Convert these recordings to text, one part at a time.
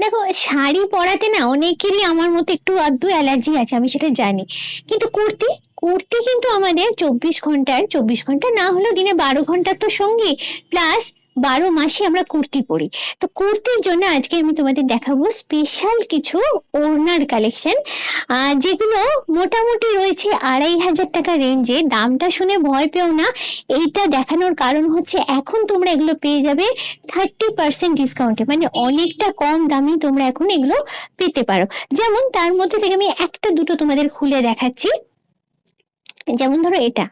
দেখো, শাড়ি পরাতে না অনেকেরই আমার মতো একটু আধটু অ্যালার্জি আছে, আমি সেটা জানি। কিন্তু কুর্তি, কুর্তি কিন্তু আমাদের 24 ঘন্টার, 24 ঘন্টা না হলেও দিনে 12 ঘন্টার তো সঙ্গী, প্লাস 12 মাসে আমরা কুর্তি পরি। তো কুর্তির জন্য আজকে আমি তোমাদের দেখাবো স্পেশাল কিছু ওড়নার কালেকশন, যেগুলো মোটামুটি রয়েছে 2500 টাকা রেঞ্জে। দামটা শুনে ভয় পেও না, এইটা দেখানোর কারণ হচ্ছে এখন তোমরা এগুলো পেয়ে যাবে 30% ডিসকাউন্টে, মানে অনেকটা কম দামে তোমরা এখন এগুলো পেতে পারো। যেমন তার মধ্যে থেকে আমি একটা দুটো তোমাদের খুলে দেখাচ্ছি। যেমন ধরো এটা,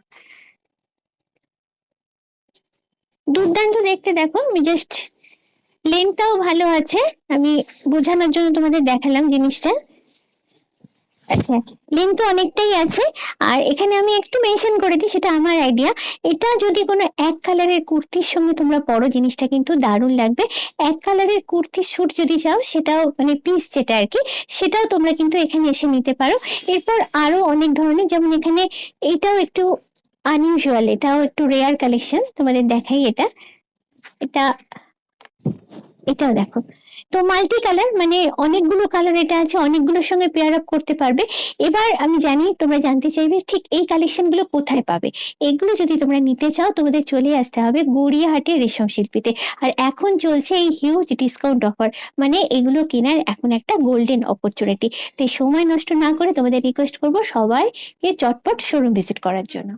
দুর্দান্ত দেখতে, দেখো আমি জাস্ট, লেন্থটাও ভালো আছে, আমি বোঝানোর জন্য তোমাদের দেখালাম জিনিসটা। আচ্ছা, লিঙ্ক তো অনেকটাই আছে। আর এখানে আমি একটু মেনশন করে দিই, সেটা আমার আইডিয়া। এটা যদি কোনো এক কালারের কুর্তির সঙ্গে তোমরা পরো, জিনিসটা কিন্তু দারুণ লাগবে। এক কালারের কুর্তির স্যুট যদি চাও, সেটাও মানে পিস যেটা আর কি, সেটাও তোমরা কিন্তু এখানে এসে নিতে পারো। এরপর আরো অনেক ধরনের, যেমন এখানে এটাও একটু আনইউজুয়াল, এটাও একটু রেয়ার কালেকশন, তোমাদের দেখাই এটা। এটা, এটাও দেখো। তো মাল্টি কালার, মানে অনেকগুলো কালার এটা আছে, অনেকগুলোর সঙ্গে পেয়ার আপ করতে পারবে। এবার আমি জানি তোমরা জানতে চাইবে ঠিক এই কালেকশন গুলো কোথায় পাবে। এগুলো যদি তোমরা নিতে চাও, তোমাদের চলে আসতে হবে গড়িয়াহাটের রেশম শিল্পীতে। আর এখন চলছে এই হিউজ ডিসকাউন্ট অফার, মানে এগুলো কেনার এখন একটা গোল্ডেন অপরচুনিটি। তাই সময় নষ্ট না করে তোমাদের রিকোয়েস্ট করবো সবাইকে চটপট শোরুম ভিজিট করার জন্য।